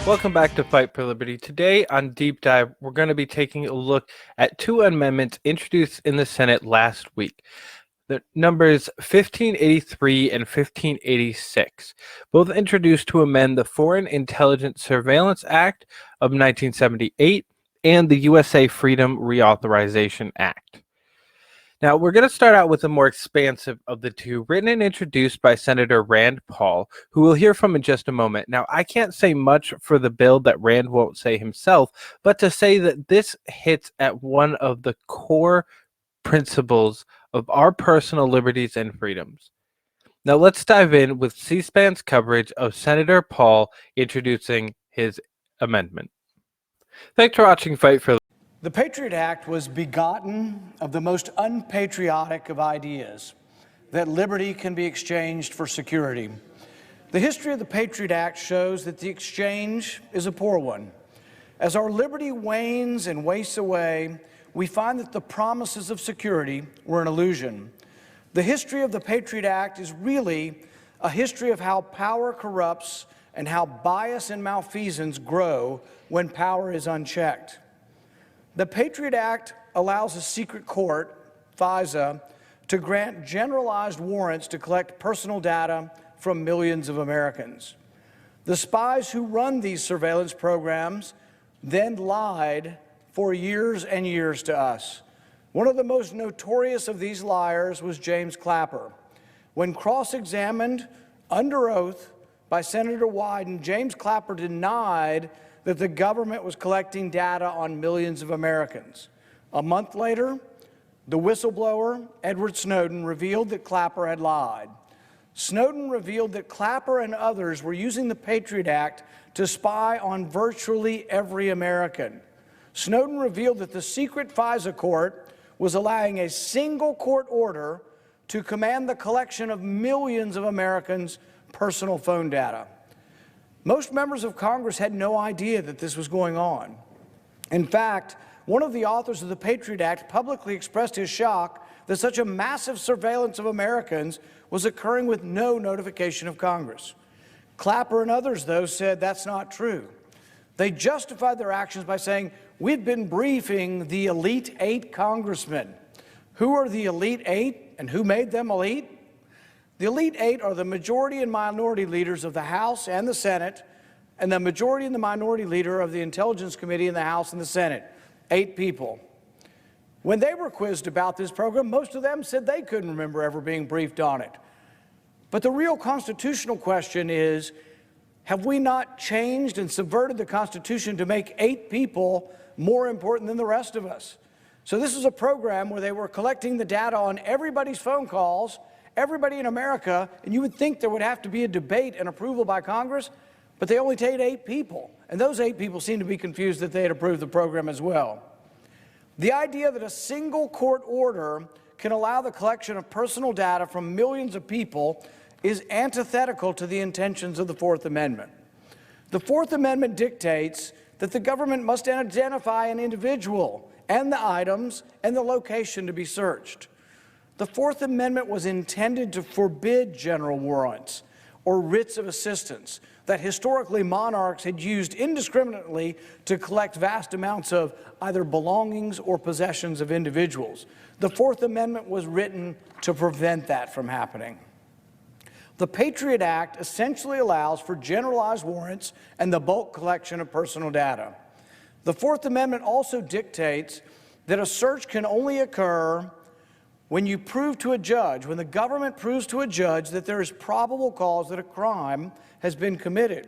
Welcome back to Fight for Liberty. Today on Deep Dive, we're going to be taking a look at two amendments introduced in the Senate last week. The numbers 1583 and 1586, both introduced to amend the Foreign Intelligence Surveillance Act of 1978 and the USA Freedom Reauthorization Act. Now, we're going to start out with the more expansive of the two, written and introduced by Senator Rand Paul, who we'll hear from in just a moment. Now, I can't say much for the bill that Rand won't say himself, but to say that this hits at one of the core principles of our personal liberties and freedoms. Now, let's dive in with C-SPAN's coverage of Senator Paul introducing his amendment. Thanks for watching Fight for Liberty. The Patriot Act was begotten of the most unpatriotic of ideas, that liberty can be exchanged for security. The history of the Patriot Act shows that the exchange is a poor one. As our liberty wanes and wastes away, we find that the promises of security were an illusion. The history of the Patriot Act is really a history of how power corrupts and how bias and malfeasance grow when power is unchecked. The Patriot Act allows a secret court, FISA, to grant generalized warrants to collect personal data from millions of Americans. The spies who run these surveillance programs then lied for years and years to us. One of the most notorious of these liars was James Clapper. When cross-examined under oath by Senator Wyden, James Clapper denied that the government was collecting data on millions of Americans. A month later, the whistleblower, Edward Snowden, revealed that Clapper had lied. Snowden revealed that Clapper and others were using the Patriot Act to spy on virtually every American. Snowden revealed that the secret FISA court was allowing a single court order to command the collection of millions of Americans' personal phone data. Most members of Congress had no idea that this was going on. In fact, one of the authors of the Patriot Act publicly expressed his shock that such a massive surveillance of Americans was occurring with no notification of Congress. Clapper and others, though, said that's not true. They justified their actions by saying, "We've been briefing the elite 8 congressmen." Who are the elite 8 and who made them elite? The elite 8 are the majority and minority leaders of the House and the Senate, and the majority and the minority leader of the Intelligence Committee in the House and the Senate, 8 people. When they were quizzed about this program, most of them said they couldn't remember ever being briefed on it. But the real constitutional question is, have we not changed and subverted the Constitution to make 8 people more important than the rest of us? So this is a program where they were collecting the data on everybody's phone calls, everybody in America, and you would think there would have to be a debate and approval by Congress, but they only take 8 people. And those 8 people seem to be confused that they had approved the program as well. The idea that a single court order can allow the collection of personal data from millions of people is antithetical to the intentions of the Fourth Amendment. The Fourth Amendment dictates that the government must identify an individual and the items and the location to be searched. The Fourth Amendment was intended to forbid general warrants or writs of assistance that historically monarchs had used indiscriminately to collect vast amounts of either belongings or possessions of individuals. The Fourth Amendment was written to prevent that from happening. The Patriot Act essentially allows for generalized warrants and the bulk collection of personal data. The Fourth Amendment also dictates that a search can only occur when you prove to a judge, when the government proves to a judge that there is probable cause that a crime has been committed.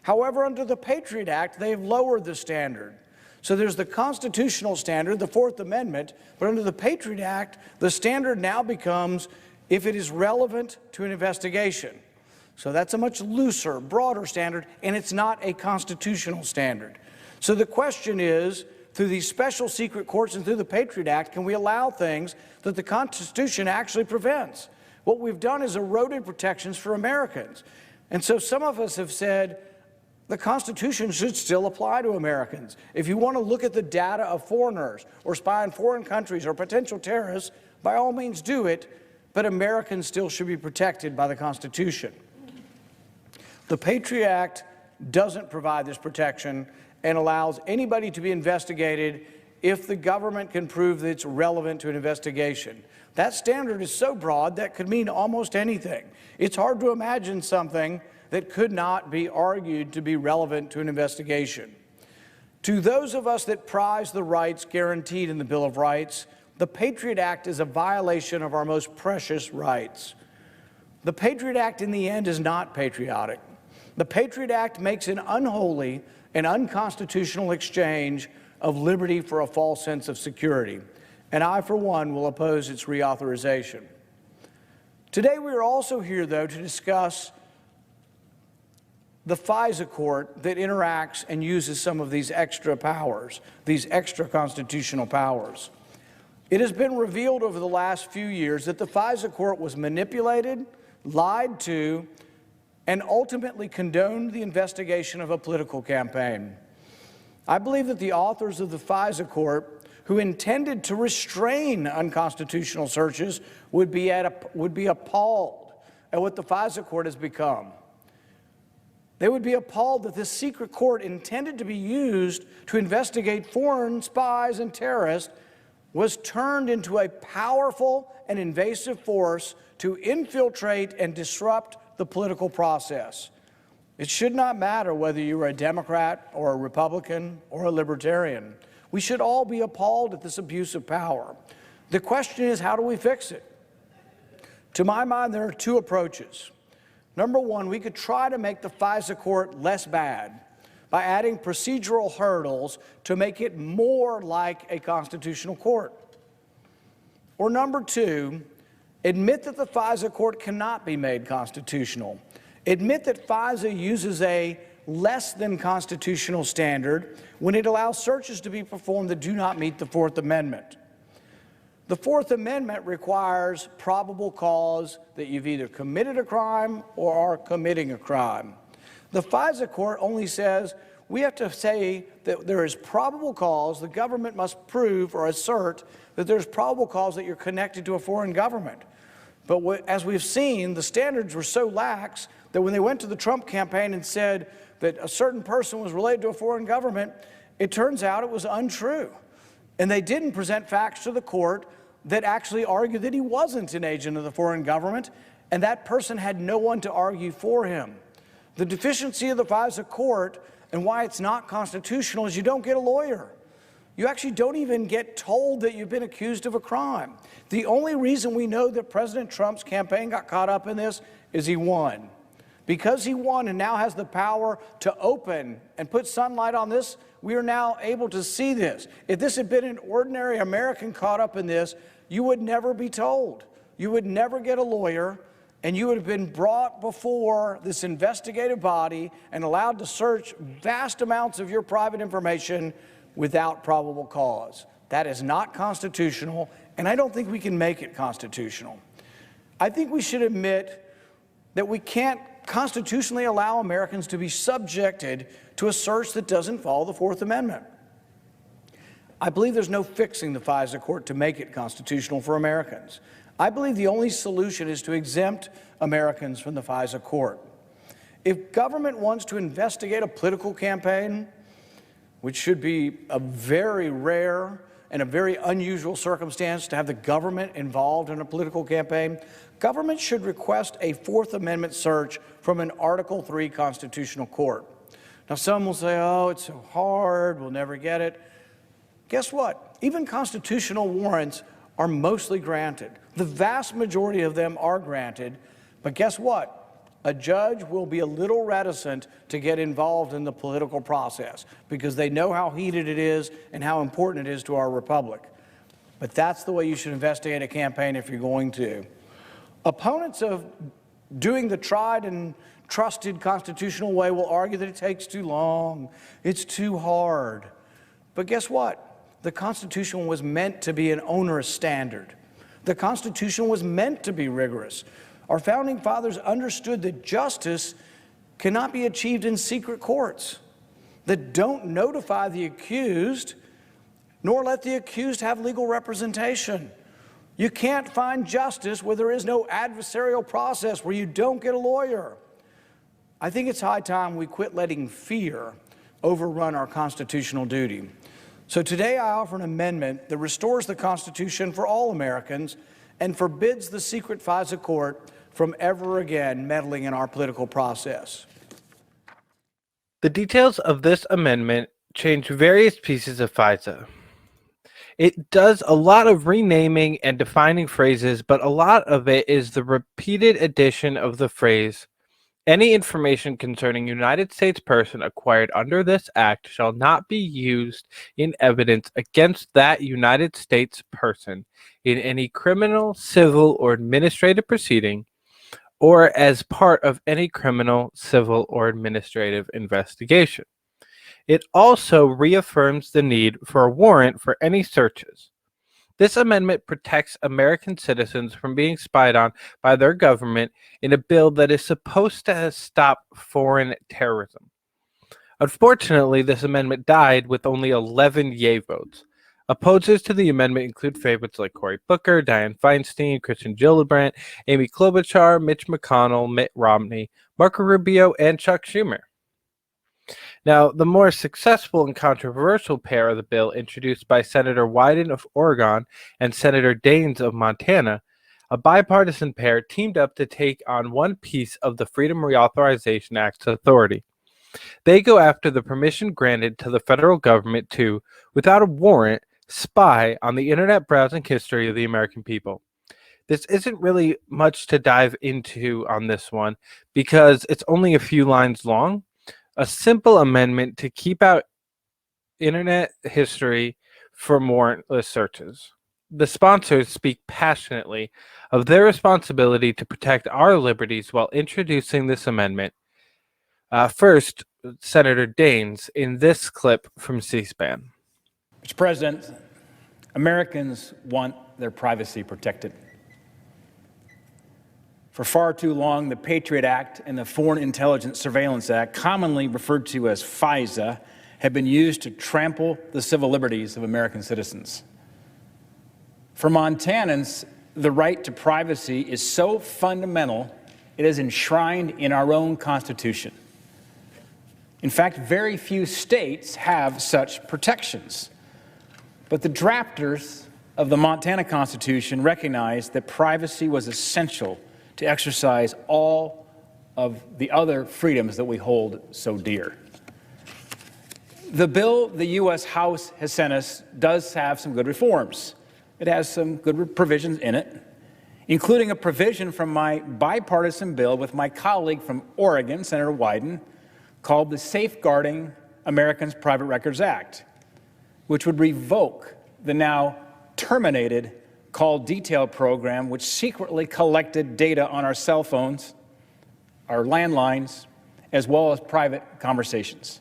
However, under the Patriot Act, they have lowered the standard. So there's the constitutional standard, the Fourth Amendment, but under the Patriot Act, the standard now becomes if it is relevant to an investigation. So that's a much looser, broader standard, and it's not a constitutional standard. So the question is, through these special secret courts and through the Patriot Act, can we allow things that the Constitution actually prevents? What we've done is eroded protections for Americans. And so some of us have said the Constitution should still apply to Americans. If you want to look at the data of foreigners or spy on foreign countries or potential terrorists, by all means do it, but Americans still should be protected by the Constitution. The Patriot Act doesn't provide this protection and allows anybody to be investigated if the government can prove that it's relevant to an investigation. That standard is so broad that could mean almost anything. It's hard to imagine something that could not be argued to be relevant to an investigation. To those of us that prize the rights guaranteed in the Bill of Rights, the Patriot Act is a violation of our most precious rights. The Patriot Act in the end is not patriotic. The Patriot Act makes an unholy and unconstitutional exchange of liberty for a false sense of security, and I, for one, will oppose its reauthorization. Today we are also here, though, to discuss the FISA court that interacts and uses some of these extra powers, these extra constitutional powers. It has been revealed over the last few years that the FISA court was manipulated, lied to, and ultimately condoned the investigation of a political campaign. I believe that the authors of the FISA court, who intended to restrain unconstitutional searches, would be appalled at what the FISA court has become. They would be appalled that this secret court intended to be used to investigate foreign spies and terrorists was turned into a powerful and invasive force to infiltrate and disrupt the political process. It should not matter whether you're a Democrat or a Republican or a Libertarian. We should all be appalled at this abuse of power. The question is, how do we fix it? To my mind, there are two approaches. Number one, we could try to make the FISA court less bad by adding procedural hurdles to make it more like a constitutional court. Or number two, admit that the FISA court cannot be made constitutional. Admit that FISA uses a less than constitutional standard when it allows searches to be performed that do not meet the Fourth Amendment. The Fourth Amendment requires probable cause that you've either committed a crime or are committing a crime. The FISA court only says we have to say that there is probable cause, the government must prove or assert that there's probable cause that you're connected to a foreign government. But as we've seen, the standards were so lax that when they went to the Trump campaign and said that a certain person was related to a foreign government, it turns out it was untrue. And they didn't present facts to the court that actually argued that he wasn't an agent of the foreign government, and that person had no one to argue for him. The deficiency of the FISA court and why it's not constitutional is you don't get a lawyer. You actually don't even get told that you've been accused of a crime. The only reason we know that President Trump's campaign got caught up in this is he won. Because he won and now has the power to open and put sunlight on this, we are now able to see this. If this had been an ordinary American caught up in this, you would never be told. You would never get a lawyer, and you would have been brought before this investigative body and allowed to search vast amounts of your private information without probable cause. That is not constitutional, and I don't think we can make it constitutional. I think we should admit that we can't constitutionally allow Americans to be subjected to a search that doesn't follow the Fourth Amendment. I believe there's no fixing the FISA court to make it constitutional for Americans. I believe the only solution is to exempt Americans from the FISA court. If government wants to investigate a political campaign, which should be a very rare and a very unusual circumstance to have the government involved in a political campaign, government should request a Fourth Amendment search from an Article III constitutional court. Now, some will say, oh, it's so hard, we'll never get it. Guess what? Even constitutional warrants are mostly granted. The vast majority of them are granted, but guess what? A judge will be a little reticent to get involved in the political process because they know how heated it is and how important it is to our republic. But that's the way you should investigate a campaign if you're going to. Opponents of doing the tried and trusted constitutional way will argue that it takes too long, it's too hard. But guess what? The Constitution was meant to be an onerous standard. The Constitution was meant to be rigorous. Our founding fathers understood that justice cannot be achieved in secret courts that don't notify the accused, nor let the accused have legal representation. You can't find justice where there is no adversarial process, where you don't get a lawyer. I think it's high time we quit letting fear overrun our constitutional duty. So today I offer an amendment that restores the Constitution for all Americans and forbids the secret FISA court from ever again meddling in our political process. The details of this amendment change various pieces of FISA. It does a lot of renaming and defining phrases, but a lot of it is the repeated addition of the phrase, any information concerning United States person acquired under this act shall not be used in evidence against that United States person in any criminal, civil, or administrative proceeding, or as part of any criminal, civil, or administrative investigation. It also reaffirms the need for a warrant for any searches. This amendment protects American citizens from being spied on by their government in a bill that is supposed to stop foreign terrorism. Unfortunately, this amendment died with only 11 yay votes. Opposers to the amendment include favorites like Cory Booker, Dianne Feinstein, Kirsten Gillibrand, Amy Klobuchar, Mitch McConnell, Mitt Romney, Marco Rubio, and Chuck Schumer. Now, the more successful and controversial pair of the bill introduced by Senator Wyden of Oregon and Senator Daines of Montana, a bipartisan pair teamed up to take on one piece of the Freedom Reauthorization Act's authority. They go after the permission granted to the federal government to, without a warrant, spy on the internet browsing history of the American people. This isn't really much to dive into on this one because it's only a few lines long. A simple amendment to keep out internet history from warrantless searches. The sponsors speak passionately of their responsibility to protect our liberties while introducing this amendment. First, Senator Daines in this clip from C-SPAN. Mr. President, Americans want their privacy protected. For far too long, the Patriot Act and the Foreign Intelligence Surveillance Act, commonly referred to as FISA, have been used to trample the civil liberties of American citizens. For Montanans, the right to privacy is so fundamental, it is enshrined in our own Constitution. In fact, very few states have such protections. But the drafters of the Montana Constitution recognized that privacy was essential to exercise all of the other freedoms that we hold so dear. The bill the U.S. House has sent us does have some good reforms. It has some good provisions in it, including a provision from my bipartisan bill with my colleague from Oregon, Senator Wyden, called the Safeguarding Americans' Private Records Act, which would revoke the now terminated Call Detail program, which secretly collected data on our cell phones, our landlines, as well as private conversations.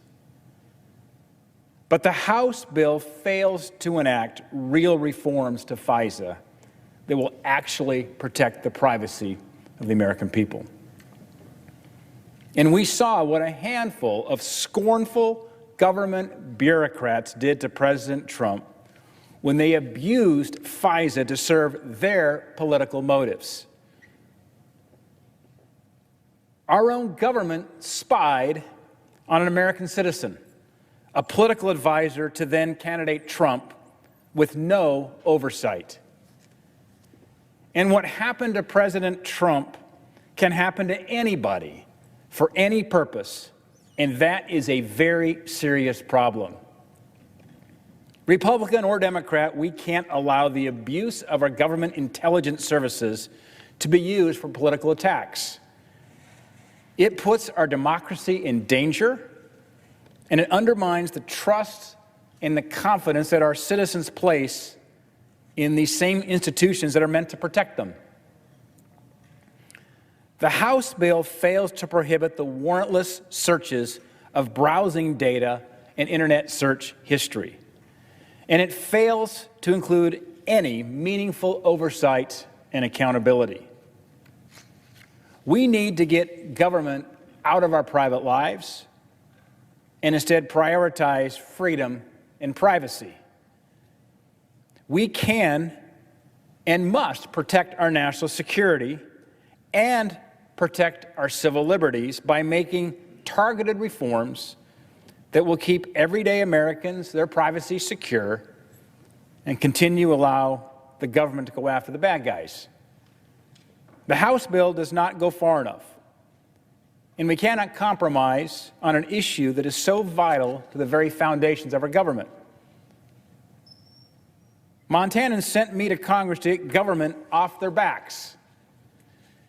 But the House bill fails to enact real reforms to FISA that will actually protect the privacy of the American people. And we saw what a handful of scornful government bureaucrats did to President Trump when they abused FISA to serve their political motives. Our own government spied on an American citizen, a political advisor to then candidate Trump, with no oversight. And what happened to President Trump can happen to anybody for any purpose, and that is a very serious problem. Republican or Democrat, we can't allow the abuse of our government intelligence services to be used for political attacks. It puts our democracy in danger, and it undermines the trust and the confidence that our citizens place in these same institutions that are meant to protect them. The House bill fails to prohibit the warrantless searches of browsing data and internet search history. And it fails to include any meaningful oversight and accountability. We need to get government out of our private lives and instead prioritize freedom and privacy. We can and must protect our national security and protect our civil liberties by making targeted reforms that will keep everyday Americans, their privacy secure, and continue to allow the government to go after the bad guys. The House bill does not go far enough, and we cannot compromise on an issue that is so vital to the very foundations of our government. Montanans sent me to Congress to get government off their backs.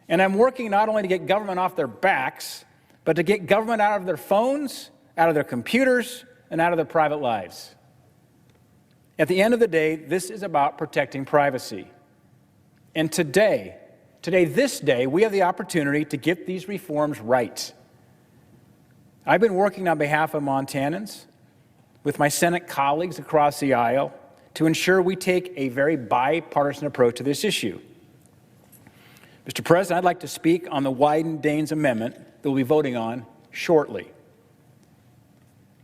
And I'm working not only to get government off their backs, but to get government out of their phones, out of their computers, and out of their private lives. At the end of the day, this is about protecting privacy. And this day, we have the opportunity to get these reforms right. I've been working on behalf of Montanans with my Senate colleagues across the aisle to ensure we take a very bipartisan approach to this issue. Mr. President, I'd like to speak on the Wyden-Daines amendment that we'll be voting on shortly.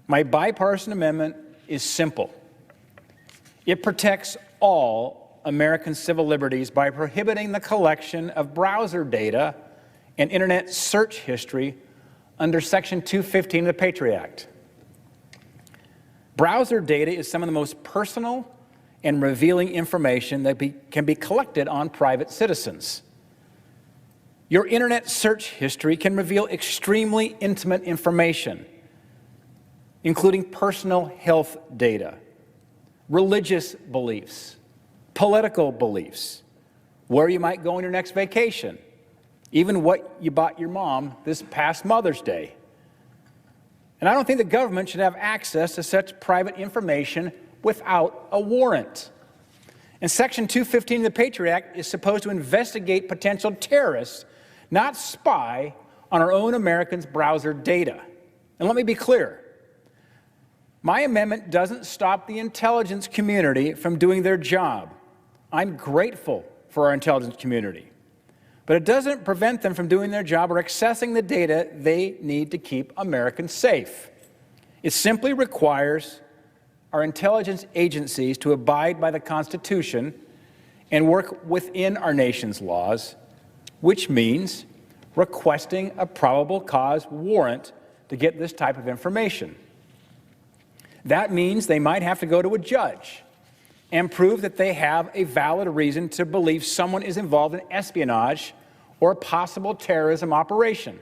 My bipartisan amendment is simple. It protects all American civil liberties by prohibiting the collection of browser data and internet search history under Section 215 of the Patriot Act. Browser data is some of the most personal and revealing information that can be collected on private citizens. Your internet search history can reveal extremely intimate information, including personal health data, religious beliefs, political beliefs, where you might go on your next vacation, even what you bought your mom this past Mother's Day. And I don't think the government should have access to such private information without a warrant. And Section 215 of the Patriot Act is supposed to investigate potential terrorists, not spy on our own Americans' browser data. And let me be clear. My amendment doesn't stop the intelligence community from doing their job. I'm grateful for our intelligence community. But it doesn't prevent them from doing their job or accessing the data they need to keep Americans safe. It simply requires our intelligence agencies to abide by the Constitution and work within our nation's laws, which means requesting a probable cause warrant to get this type of information. That means they might have to go to a judge and prove that they have a valid reason to believe someone is involved in espionage or a possible terrorism operation.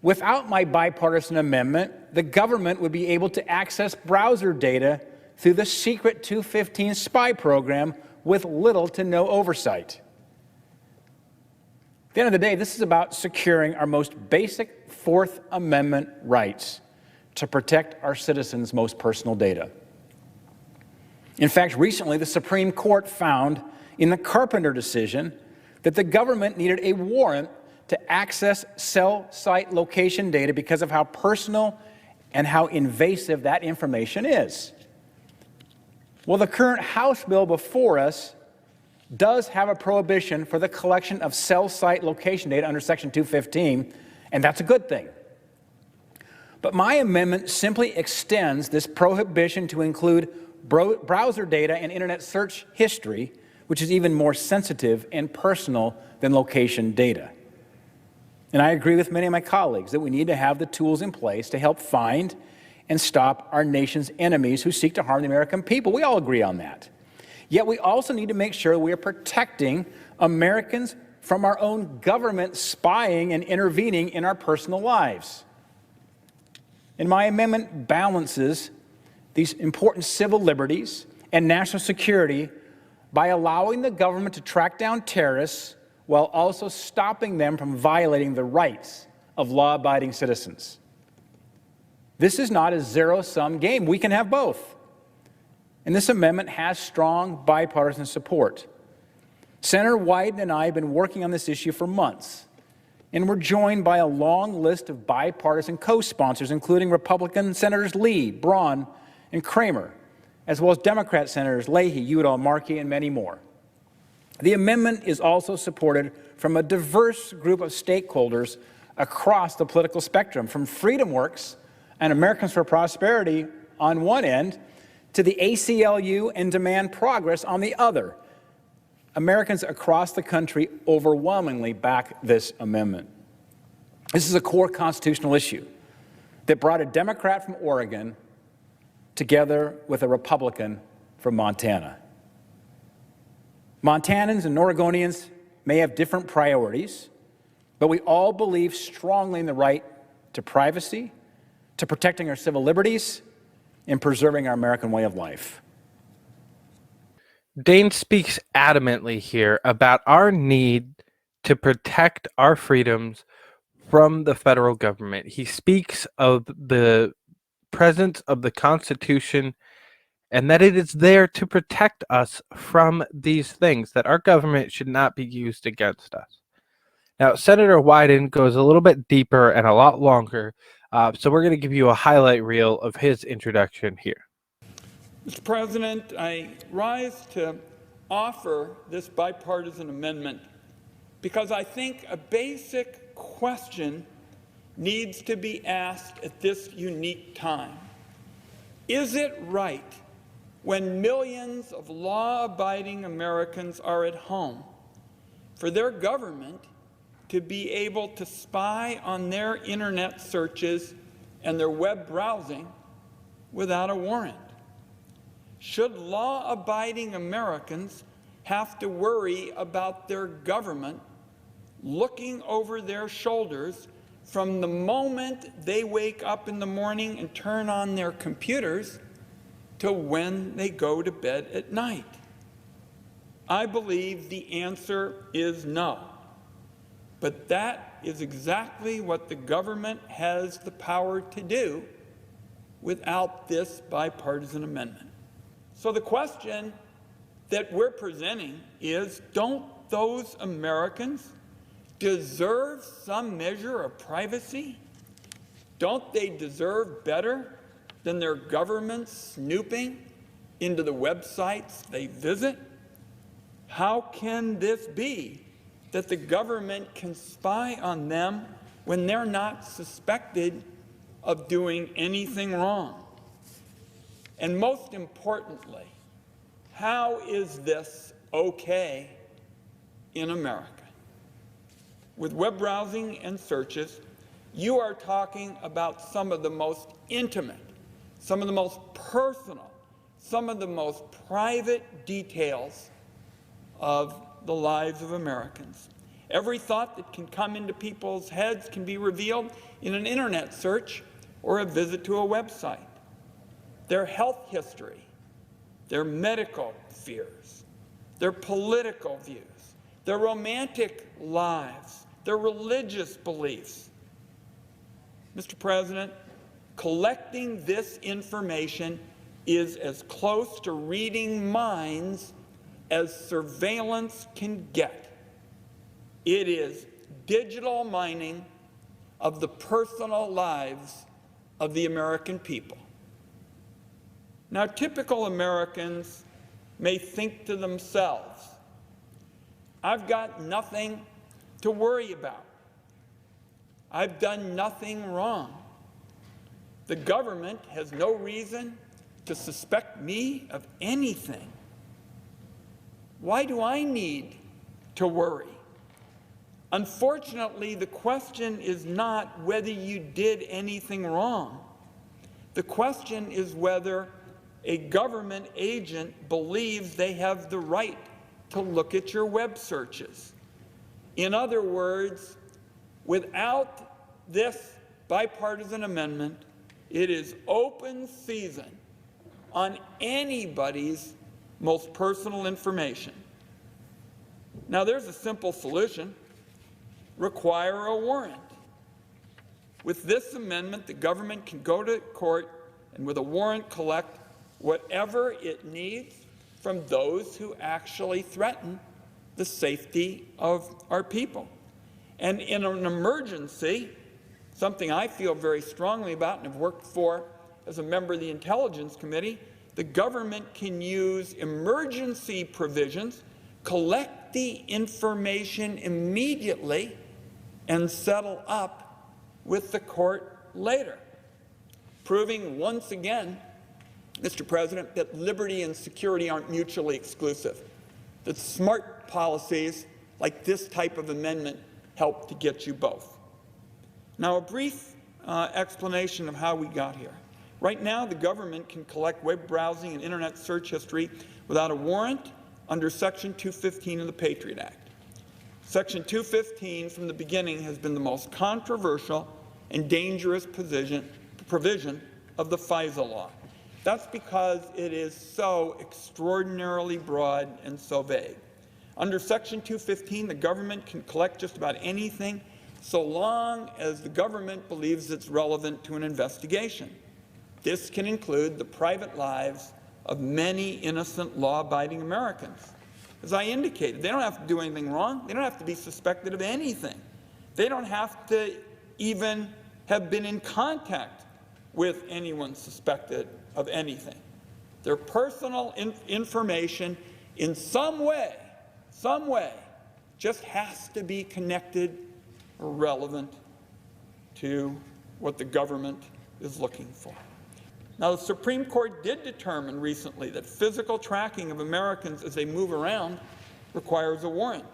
Without my bipartisan amendment, the government would be able to access browser data through the secret 215 spy program with little to no oversight. At the end of the day, this is about securing our most basic Fourth Amendment rights to protect our citizens' most personal data. In fact, recently, the Supreme Court found in the Carpenter decision that the government needed a warrant to access cell site location data because of how personal and how invasive that information is. Well, the current House bill before us does have a prohibition for the collection of cell site location data under Section 215, and that's a good thing. But my amendment simply extends this prohibition to include browser data and internet search history, which is even more sensitive and personal than location data. And I agree with many of my colleagues that we need to have the tools in place to help find and stop our nation's enemies who seek to harm the American people. We all agree on that. Yet we also need to make sure we are protecting Americans from our own government spying and intervening in our personal lives. And my amendment balances these important civil liberties and national security by allowing the government to track down terrorists while also stopping them from violating the rights of law-abiding citizens. This is not a zero-sum game. We can have both. And this amendment has strong bipartisan support. Senator Wyden and I have been working on this issue for months, and we're joined by a long list of bipartisan co-sponsors, including Republican Senators Lee, Braun, and Kramer, as well as Democrat Senators Leahy, Udall, Markey, and many more. The amendment is also supported from a diverse group of stakeholders across the political spectrum, from FreedomWorks and Americans for Prosperity on one end to the ACLU and Demand Progress on the other. Americans across the country overwhelmingly back this amendment. This is a core constitutional issue that brought a Democrat from Oregon together with a Republican from Montana. Montanans and Oregonians may have different priorities, but we all believe strongly in the right to privacy, to protecting our civil liberties, and preserving our American way of life. Dane speaks adamantly here about our need to protect our freedoms from the federal government. He speaks of the presence of the Constitution and that it is there to protect us from these things, that our government should not be used against us. Now, Senator Wyden goes a little bit deeper and a lot longer, so we're going to give you a highlight reel of his introduction here. Mr. President, I rise to offer this bipartisan amendment because I think a basic question needs to be asked at this unique time. Is it right when millions of law-abiding Americans are at home for their government to be able to spy on their internet searches and their web browsing without a warrant? Should law-abiding Americans have to worry about their government looking over their shoulders from the moment they wake up in the morning and turn on their computers to when they go to bed at night? I believe the answer is no. But that is exactly what the government has the power to do without this bipartisan amendment. So the question that we're presenting is, don't those Americans deserve some measure of privacy? Don't they deserve better than their government snooping into the websites they visit? How can this be that the government can spy on them when they're not suspected of doing anything wrong? And most importantly, how is this okay in America? With web browsing and searches, you are talking about some of the most intimate, some of the most personal, some of the most private details of the lives of Americans. Every thought that can come into people's heads can be revealed in an internet search or a visit to a website. Their health history, their medical fears, their political views, their romantic lives, their religious beliefs. Mr. President, collecting this information is as close to reading minds as surveillance can get. It is digital mining of the personal lives of the American people. Now, typical Americans may think to themselves, I've got nothing to worry about. I've done nothing wrong. The government has no reason to suspect me of anything. Why do I need to worry? Unfortunately, the question is not whether you did anything wrong. The question is whether a government agent believes they have the right to look at your web searches. In other words, without this bipartisan amendment, it is open season on anybody's most personal information. Now, there's a simple solution: require a warrant. With this amendment, the government can go to court and with a warrant collect whatever it needs from those who actually threaten the safety of our people. And in an emergency, something I feel very strongly about and have worked for as a member of the Intelligence Committee, the government can use emergency provisions, collect the information immediately, and settle up with the court later, proving once again, Mr. President, that liberty and security aren't mutually exclusive, that smart smart policies like this type of amendment help to get you both. Now, a brief explanation of how we got here. Right now, the government can collect web browsing and internet search history without a warrant under Section 215 of the Patriot Act. Section 215 from the beginning has been the most controversial and dangerous provision of the FISA law. That's because it is so extraordinarily broad and so vague. Under Section 215, the government can collect just about anything so long as the government believes it's relevant to an investigation. This can include the private lives of many innocent, law-abiding Americans. As I indicated, they don't have to do anything wrong. They don't have to be suspected of anything. They don't have to even have been in contact with anyone suspected of anything. Their personal information in some way, just has to be connected or relevant to what the government is looking for. Now, the Supreme Court did determine recently that physical tracking of Americans as they move around requires a warrant.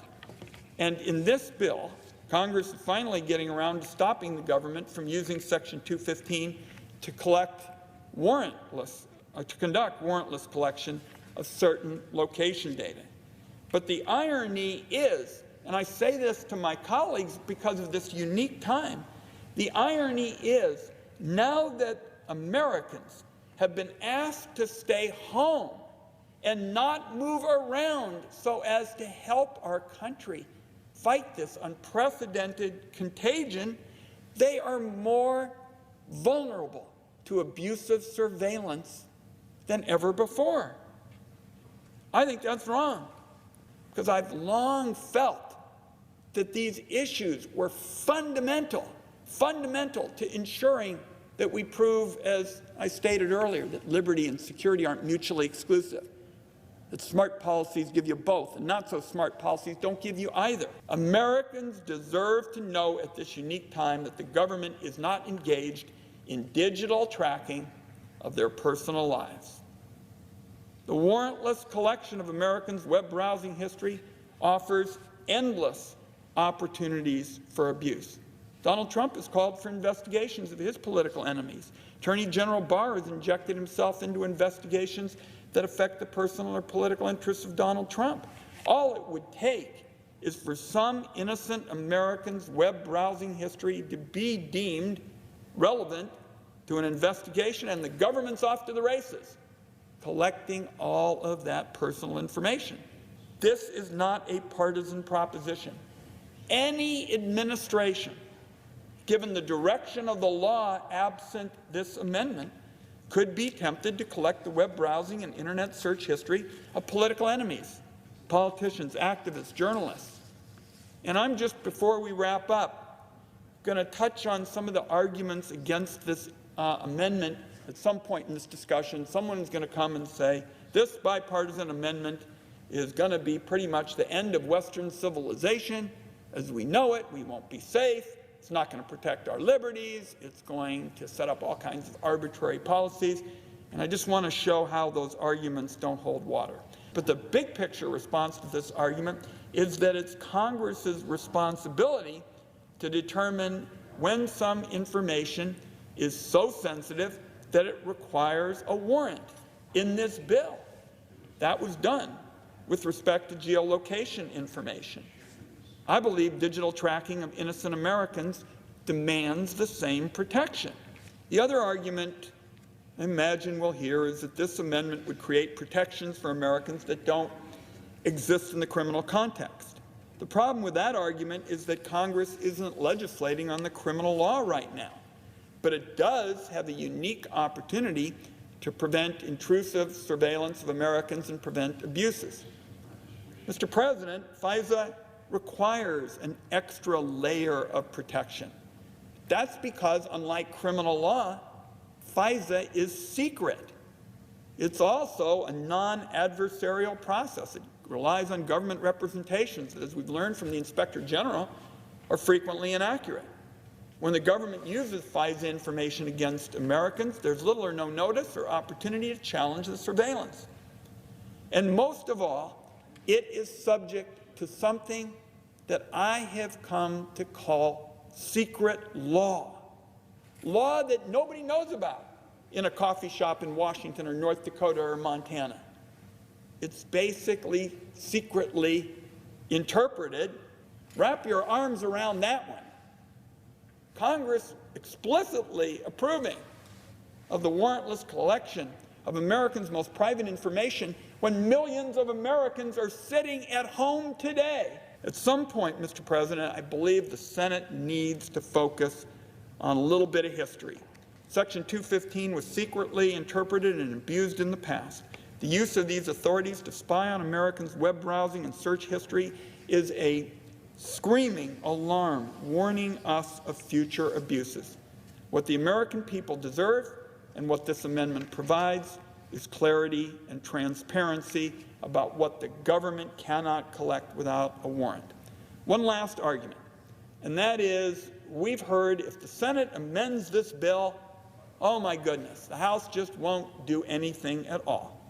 And in this bill, Congress is finally getting around to stopping the government from using Section 215 to conduct warrantless collection of certain location data. But the irony is, and I say this to my colleagues because of this unique time, the irony is now that Americans have been asked to stay home and not move around so as to help our country fight this unprecedented contagion, they are more vulnerable to abusive surveillance than ever before. I think that's wrong, because I've long felt that these issues were fundamental to ensuring that we prove, as I stated earlier, that liberty and security aren't mutually exclusive, that smart policies give you both, and not so smart policies don't give you either. Americans deserve to know at this unique time that the government is not engaged in digital tracking of their personal lives. The warrantless collection of Americans' web browsing history offers endless opportunities for abuse. Donald Trump has called for investigations of his political enemies. Attorney General Barr has injected himself into investigations that affect the personal or political interests of Donald Trump. All it would take is for some innocent American's web browsing history to be deemed relevant to an investigation, and the government's off to the races, collecting all of that personal information. This is not a partisan proposition. Any administration, given the direction of the law absent this amendment, could be tempted to collect the web browsing and internet search history of political enemies, politicians, activists, journalists. And I'm just, before we wrap up, going to touch on some of the arguments against this amendment. At some point in this discussion, someone is going to come and say, this bipartisan amendment is going to be pretty much the end of Western civilization as we know it. We won't be safe. It's not going to protect our liberties. It's going to set up all kinds of arbitrary policies. And I just want to show how those arguments don't hold water. But the big picture response to this argument is that it's Congress's responsibility to determine when some information is so sensitive that it requires a warrant. In this bill, that was done with respect to geolocation information. I believe digital tracking of innocent Americans demands the same protection. The other argument I imagine we'll hear is that this amendment would create protections for Americans that don't exist in the criminal context. The problem with that argument is that Congress isn't legislating on the criminal law right now, but it does have a unique opportunity to prevent intrusive surveillance of Americans and prevent abuses. Mr. President, FISA requires an extra layer of protection. That's because, unlike criminal law, FISA is secret. It's also a non-adversarial process. It relies on government representations that, as we've learned from the Inspector General, are frequently inaccurate. When the government uses FISA information against Americans, there's little or no notice or opportunity to challenge the surveillance. And most of all, it is subject to something that I have come to call secret law. Law that nobody knows about in a coffee shop in Washington or North Dakota or Montana. It's basically secretly interpreted. Wrap your arms around that one. Congress explicitly approving of the warrantless collection of Americans' most private information when millions of Americans are sitting at home today. At some point, Mr. President, I believe the Senate needs to focus on a little bit of history. Section 215 was secretly interpreted and abused in the past. The use of these authorities to spy on Americans' web browsing and search history is a screaming alarm warning us of future abuses. What the American people deserve and what this amendment provides is clarity and transparency about what the government cannot collect without a warrant. One last argument, and that is we've heard if the Senate amends this bill, oh my goodness, the House just won't do anything at all.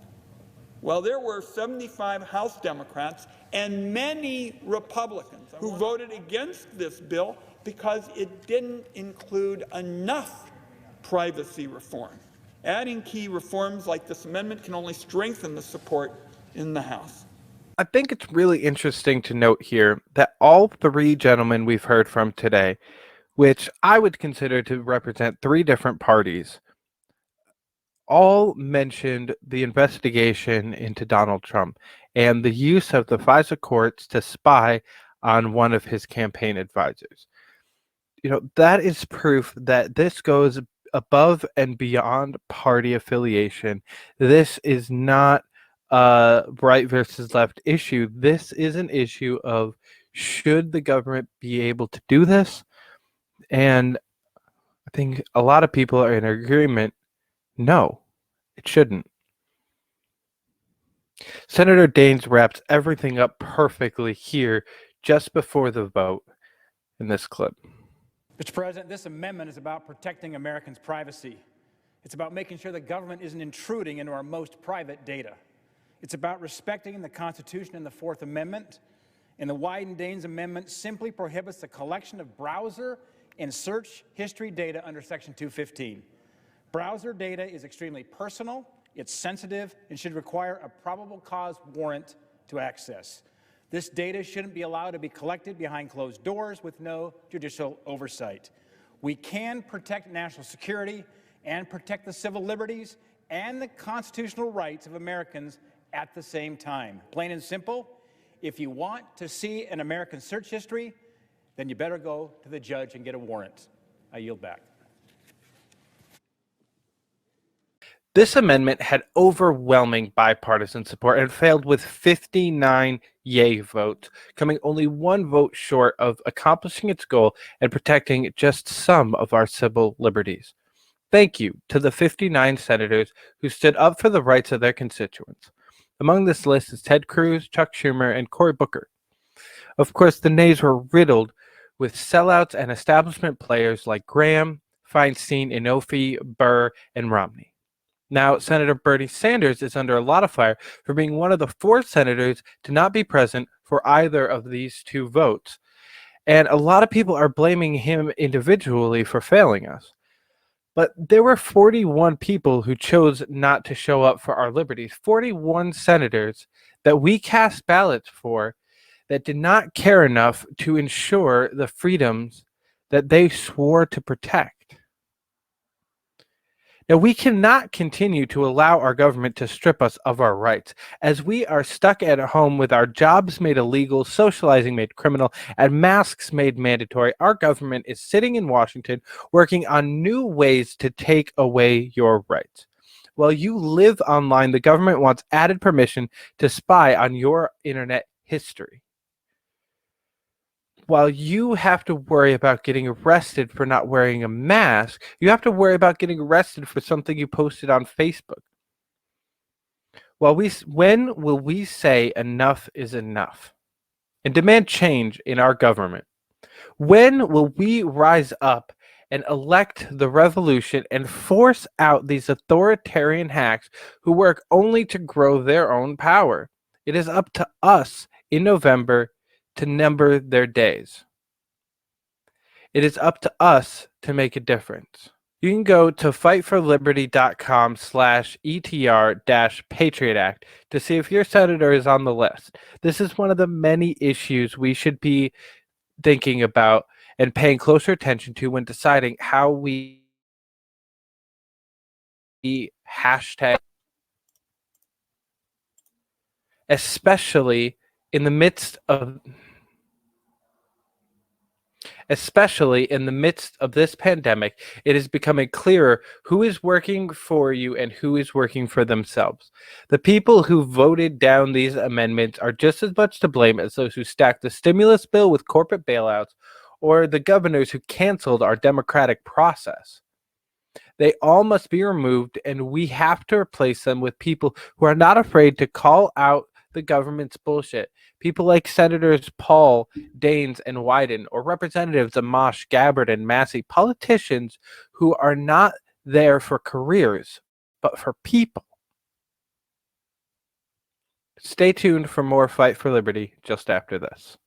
Well, there were 75 House Democrats and many Republicans who voted against this bill because it didn't include enough privacy reform. Adding key reforms like this amendment can only strengthen the support in the House. I think it's really interesting to note here that all three gentlemen we've heard from today, which I would consider to represent three different parties, all mentioned the investigation into Donald Trump and the use of the FISA courts to spy on one of his campaign advisors. That is proof that this goes above and beyond party affiliation. This is not a right versus left issue. This is an issue of should the government be able to do this? And I think a lot of people are in agreement, no, it shouldn't. Senator Daines wraps everything up perfectly here just before the vote in this clip. Mr. President, this amendment is about protecting Americans' privacy. It's about making sure the government isn't intruding into our most private data. It's about respecting the Constitution and the Fourth Amendment. And the Wyden-Daines Amendment simply prohibits the collection of browser and search history data under Section 215. Browser data is extremely personal, it's sensitive, and should require a probable cause warrant to access. This data shouldn't be allowed to be collected behind closed doors with no judicial oversight. We can protect national security and protect the civil liberties and the constitutional rights of Americans at the same time. Plain and simple, if you want to see an American search history, then you better go to the judge and get a warrant. I yield back. This amendment had overwhelming bipartisan support and failed with 59 yay votes, coming only one vote short of accomplishing its goal and protecting just some of our civil liberties. Thank you to the 59 senators who stood up for the rights of their constituents. Among this list is Ted Cruz, Chuck Schumer, and Cory Booker. Of course, the nays were riddled with sellouts and establishment players like Graham, Feinstein, Inhofe, Burr, and Romney. Now, Senator Bernie Sanders is under a lot of fire for being one of the 4 senators to not be present for either of these 2 votes. And a lot of people are blaming him individually for failing us. But there were 41 people who chose not to show up for our liberties, 41 senators that we cast ballots for that did not care enough to ensure the freedoms that they swore to protect. Now, we cannot continue to allow our government to strip us of our rights, as we are stuck at home with our jobs made illegal, socializing made criminal, and masks made mandatory. Our government is sitting in Washington working on new ways to take away your rights. While you live online, the government wants added permission to spy on your internet history. While you have to worry about getting arrested for not wearing a mask, you have to worry about getting arrested for something you posted on Facebook. When will we say enough is enough and demand change in our government? When will we rise up and elect the revolution and force out these authoritarian hacks who work only to grow their own power? It is up to us in November to number their days. It is up to us to make a difference. You can go to fightforliberty.com/ETR-Patriot Act to see if your senator is on the list. This is one of the many issues we should be thinking about and paying closer attention to when deciding how we hashtag, especially in the midst of this pandemic. It is becoming clearer who is working for you and who is working for themselves. The people who voted down these amendments are just as much to blame as those who stacked the stimulus bill with corporate bailouts or the governors who canceled our democratic process. They all must be removed, and we have to replace them with people who are not afraid to call out the government's bullshit. People like Senators Paul, Daines, and Wyden, or Representatives Amash, Gabbard, and Massey, politicians who are not there for careers, but for people. Stay tuned for more Fight for Liberty just after this.